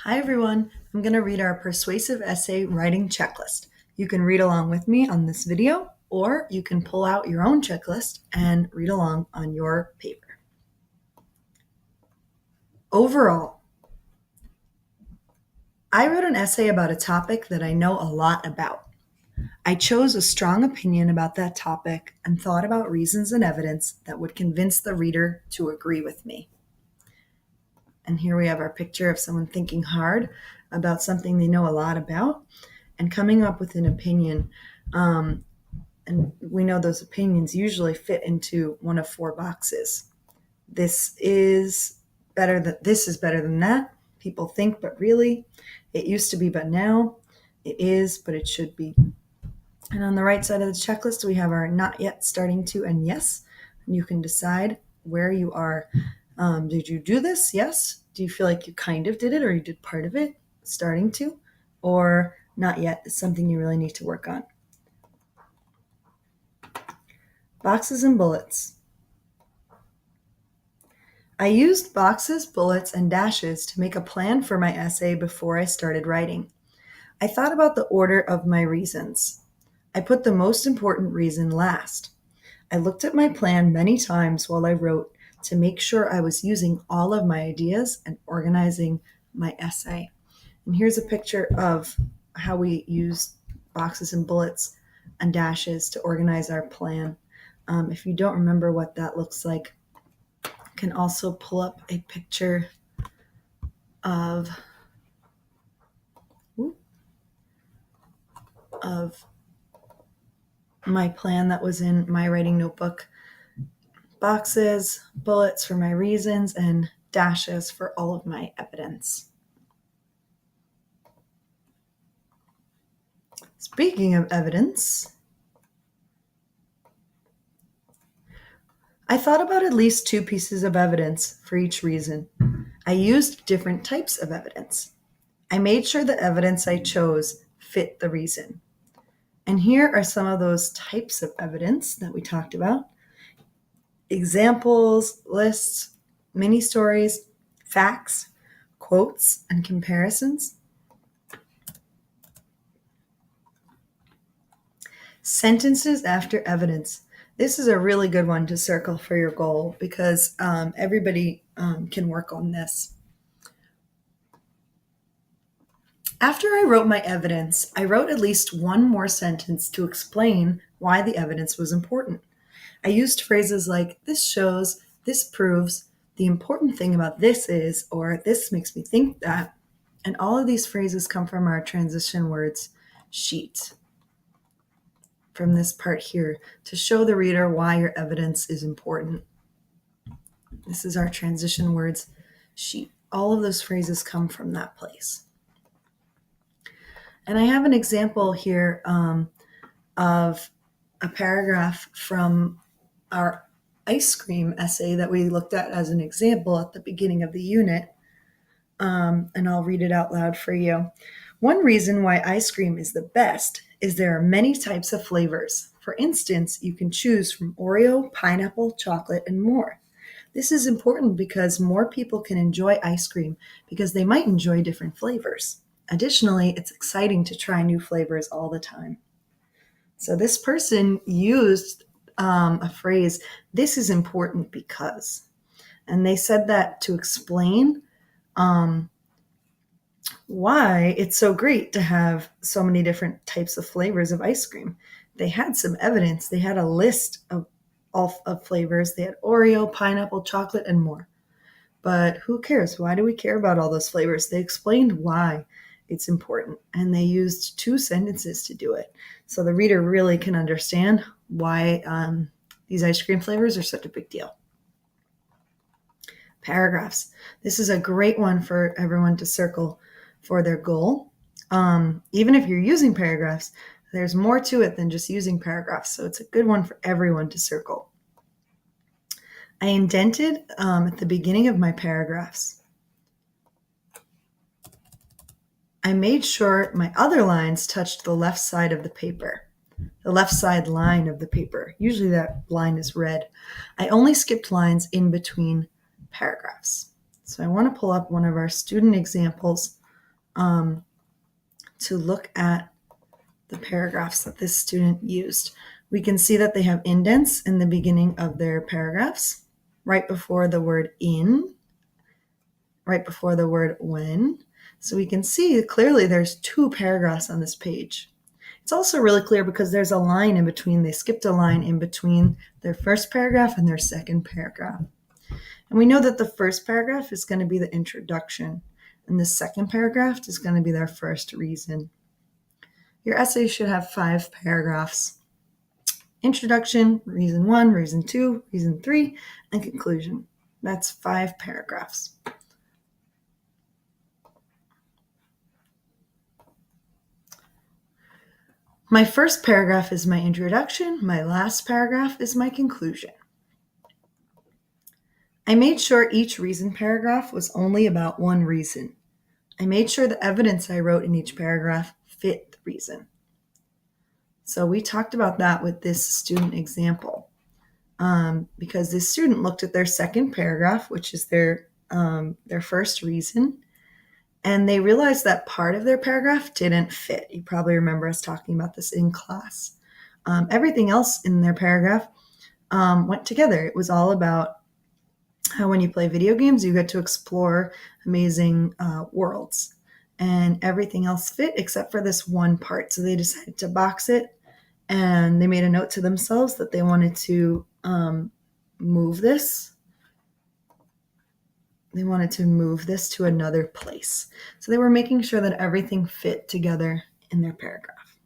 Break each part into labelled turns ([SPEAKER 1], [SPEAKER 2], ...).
[SPEAKER 1] Hi everyone, I'm going to read our Persuasive Essay Writing Checklist. You can read along with me on this video, or you can pull out your own checklist and read along on your paper. Overall, I wrote an essay about a topic that I know a lot about. I chose a strong opinion about that topic and thought about reasons and evidence that would convince the reader to agree with me. And here we have our picture of someone thinking hard about something they know a lot about and coming up with an opinion. And we know those opinions usually fit into one of four boxes. This is better than that. People think, but really, it used to be, but now, it is, but it should be. And on the right side of the checklist, we have our not yet, starting to, and yes. And you can decide where you are. Did you do this? Yes. Do you feel like you kind of did it, or you did part of it? Starting to, or not yet is something you really need to work on. Boxes and bullets. I used boxes, bullets, and dashes to make a plan for my essay before I started writing. I thought about the order of my reasons. I put the most important reason last. I looked at my plan many times while I wrote to make sure I was using all of my ideas and organizing my essay. And here's a picture of how we use boxes and bullets and dashes to organize our plan. If you don't remember what that looks like, you can also pull up a picture of my plan that was in my writing notebook. Boxes, bullets for my reasons, and dashes for all of my evidence. Speaking of evidence, I thought about at least two pieces of evidence for each reason. I used different types of evidence. I made sure the evidence I chose fit the reason. And here are some of those types of evidence that we talked about: examples, lists, mini stories, facts, quotes, and comparisons. Sentences after evidence. This is a really good one to circle for your goal because everybody can work on this. After I wrote my evidence, I wrote at least one more sentence to explain why the evidence was important. I used phrases like, this shows, this proves, the important thing about this is, or this makes me think that. And all of these phrases come from our transition words sheet, from this part here, to show the reader why your evidence is important. This is our transition words sheet. All of those phrases come from that place. And I have an example here of a paragraph from our ice cream essay that we looked at as an example at the beginning of the unit. And I'll read it out loud for you. One reason why ice cream is the best is there are many types of flavors. For instance, you can choose from Oreo, pineapple, chocolate, and more. This is important because more people can enjoy ice cream because they might enjoy different flavors. Additionally, it's exciting to try new flavors all the time. So this person used a phrase, this is important because, and they said that to explain why it's so great to have so many different types of flavors of ice cream. They had some evidence. They had a list of flavors. They had Oreo, pineapple, chocolate, and more. But who cares? Why do we care about all those flavors? They explained why it's important, and they used two sentences to do it. So the reader really can understand why these ice cream flavors are such a big deal. Paragraphs. This is a great one for everyone to circle for their goal. Even if you're using paragraphs, there's more to it than just using paragraphs. So it's a good one for everyone to circle. I indented at the beginning of my paragraphs. I made sure my other lines touched the left side of the paper, the left side line of the paper. Usually that line is red. I only skipped lines in between paragraphs. So I want to pull up one of our student examples to look at the paragraphs that this student used. We can see that they have indents in the beginning of their paragraphs, right before the word in, right before the word when. So we can see clearly there's 2 paragraphs on this page. It's also really clear because there's a line in between. They skipped a line in between their first paragraph and their second paragraph. And we know that the first paragraph is going to be the introduction, and the second paragraph is going to be their first reason. Your essay should have 5 paragraphs: introduction, reason 1, reason 2, reason 3, and conclusion. That's 5 paragraphs. My first paragraph is my introduction. My last paragraph is my conclusion. I made sure each reason paragraph was only about one reason. I made sure the evidence I wrote in each paragraph fit the reason. So we talked about that with this student example, because this student looked at their second paragraph, which is their first reason, and they realized that part of their paragraph didn't fit. You probably remember us talking about this in class. Everything else in their paragraph went together. It was all about how when you play video games, you get to explore amazing worlds. And everything else fit except for this one part. So they decided to box it, and they made a note to themselves that they wanted to move this. They wanted to move this to another place. So they were making sure that everything fit together in their paragraph.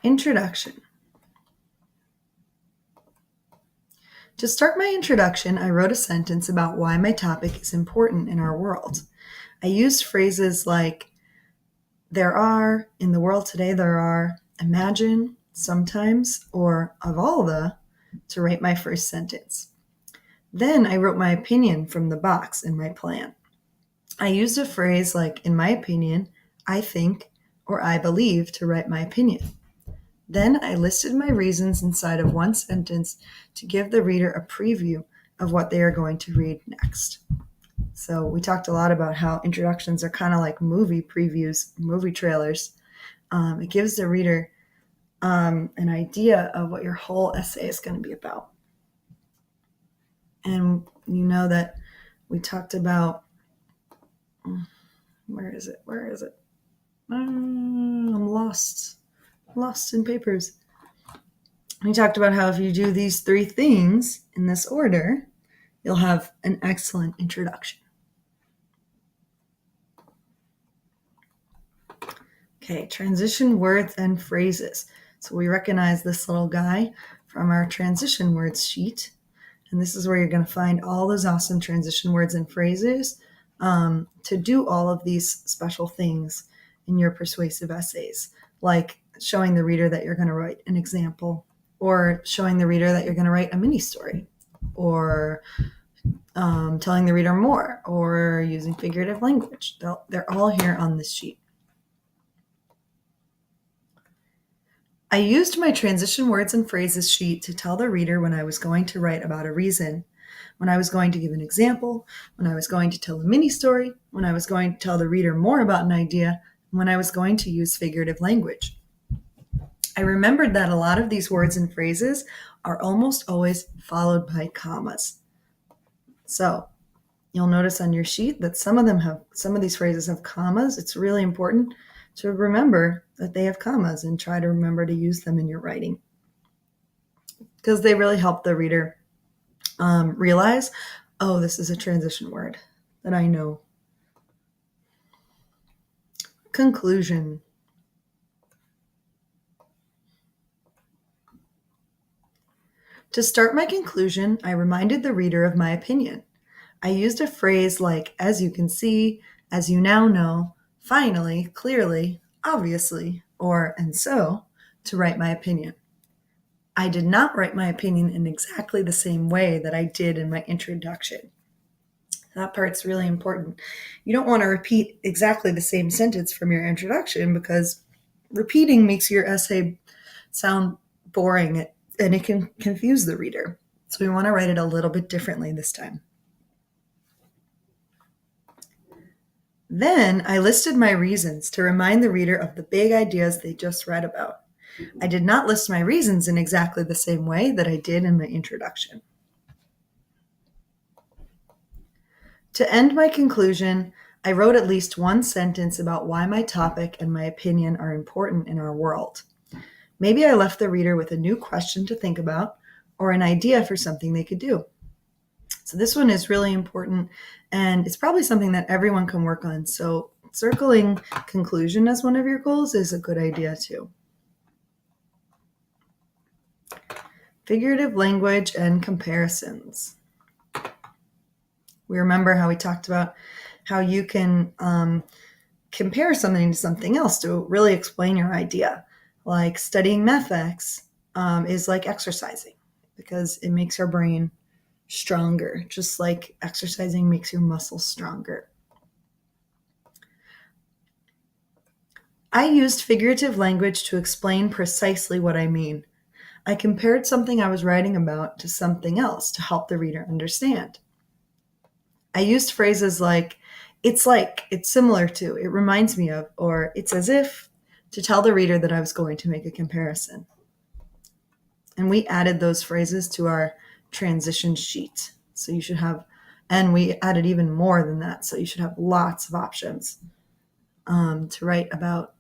[SPEAKER 1] Introduction. To start my introduction, I wrote a sentence about why my topic is important in our world. I used phrases like there are, in the world today there are, imagine, sometimes, or of all the, to write my first sentence. Then I wrote my opinion from the box in my plan. I used a phrase like, in my opinion, I think, or I believe to write my opinion. Then I listed my reasons inside of one sentence to give the reader a preview of what they are going to read next. So we talked a lot about how introductions are kind of like movie previews, movie trailers. It gives the reader an idea of what your whole essay is going to be about. And you know that we talked about, where is it? I'm lost in papers. We talked about how if you do these 3 things in this order, you'll have an excellent introduction. Okay, transition words and phrases. So we recognize this little guy from our transition words sheet. And this is where you're going to find all those awesome transition words and phrases to do all of these special things in your persuasive essays, like showing the reader that you're going to write an example, or showing the reader that you're going to write a mini story, or telling the reader more, or using figurative language. They're all here on this sheet. I used my transition words and phrases sheet to tell the reader when I was going to write about a reason, when I was going to give an example, when I was going to tell a mini story, when I was going to tell the reader more about an idea, and when I was going to use figurative language. I remembered that a lot of these words and phrases are almost always followed by commas. So you'll notice on your sheet that some of these phrases have commas. It's really important to remember that they have commas and try to remember to use them in your writing, because they really help the reader realize, oh, this is a transition word that I know. Conclusion. To start my conclusion, I reminded the reader of my opinion. I used a phrase like, as you can see, as you now know, finally, clearly, obviously, or and so, to write my opinion. I did not write my opinion in exactly the same way that I did in my introduction. That part's really important. You don't want to repeat exactly the same sentence from your introduction, because repeating makes your essay sound boring and it can confuse the reader. So we want to write it a little bit differently this time. Then I listed my reasons to remind the reader of the big ideas they just read about. I did not list my reasons in exactly the same way that I did in my introduction. To end my conclusion, I wrote at least one sentence about why my topic and my opinion are important in our world. Maybe I left the reader with a new question to think about or an idea for something they could do. So this one is really important, and it's probably something that everyone can work on. So circling conclusion as one of your goals is a good idea too. Figurative language and comparisons. We remember how we talked about how you can compare something to something else to really explain your idea. Like studying math facts is like exercising because it makes our brain stronger, just like exercising makes your muscles stronger. I used figurative language to explain precisely what I mean. I compared something I was writing about to something else to help the reader understand. I used phrases like, it's similar to, it reminds me of, or it's as if, to tell the reader that I was going to make a comparison. And we added those phrases to our transition sheet. So you should have, and we added even more than that. So you should have lots of options to write about,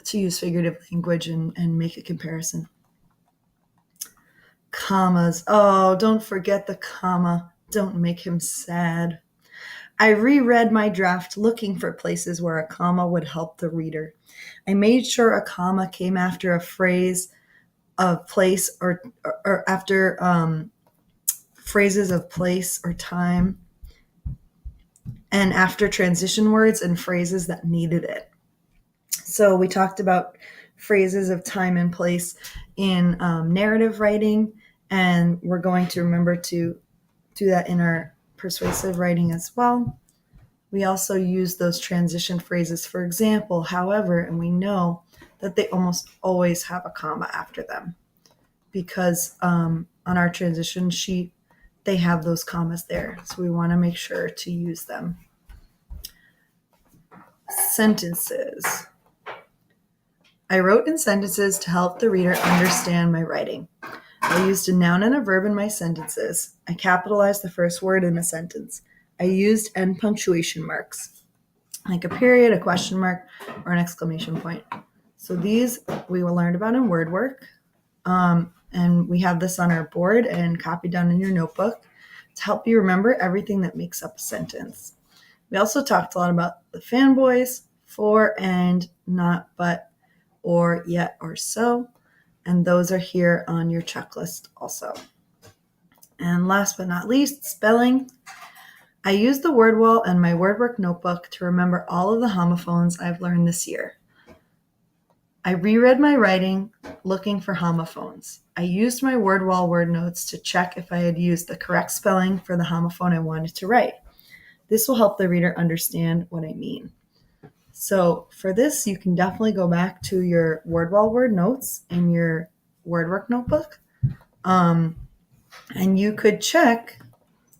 [SPEAKER 1] to use figurative language and make a comparison. Commas. Oh, don't forget the comma. Don't make him sad. I reread my draft looking for places where a comma would help the reader. I made sure a comma came after a phrase of place or after phrases of place or time, and after transition words and phrases that needed it. So we talked about phrases of time and place in narrative writing, and we're going to remember to do that in our persuasive writing as well. We also use those transition phrases, for example, however, and we know that they almost always have a comma after them because on our transition sheet, they have those commas there. So we want to make sure to use them. Sentences. I wrote in sentences to help the reader understand my writing. I used a noun and a verb in my sentences. I capitalized the first word in a sentence. I used end punctuation marks, like a period, a question mark, or an exclamation point. So these we will learn about in word work. And we have this on our board and copied down in your notebook to help you remember everything that makes up a sentence. We also talked a lot about the fanboys, for, and, not, but, or, yet, or so. And those are here on your checklist also. And last but not least, spelling. I used the word wall and my word work notebook to remember all of the homophones I've learned this year. I reread my writing looking for homophones. I used my word wall word notes to check if I had used the correct spelling for the homophone I wanted to write. This will help the reader understand what I mean. So for this, you can definitely go back to your word wall word notes in your word work notebook. And you could check,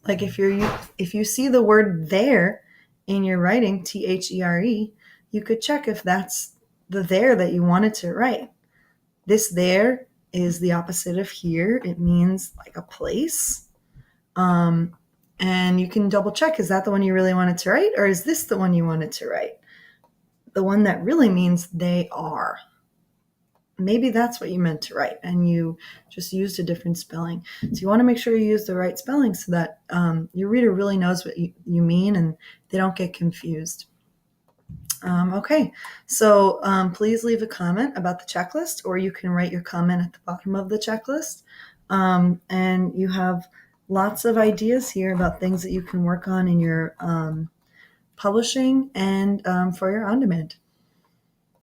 [SPEAKER 1] like if you see the word there in your writing, THERE, you could check if that's the there that you wanted to write. This there is the opposite of here. It means like a place. And you can double check, is that the one you really wanted to write, or is this the one you wanted to write? The one that really means they are. Maybe that's what you meant to write, and you just used a different spelling. So you want to make sure you use the right spelling so that your reader really knows what you mean and they don't get confused. Okay, so please leave a comment about the checklist, or you can write your comment at the bottom of the checklist. And you have lots of ideas here about things that you can work on in your publishing and for your on-demand.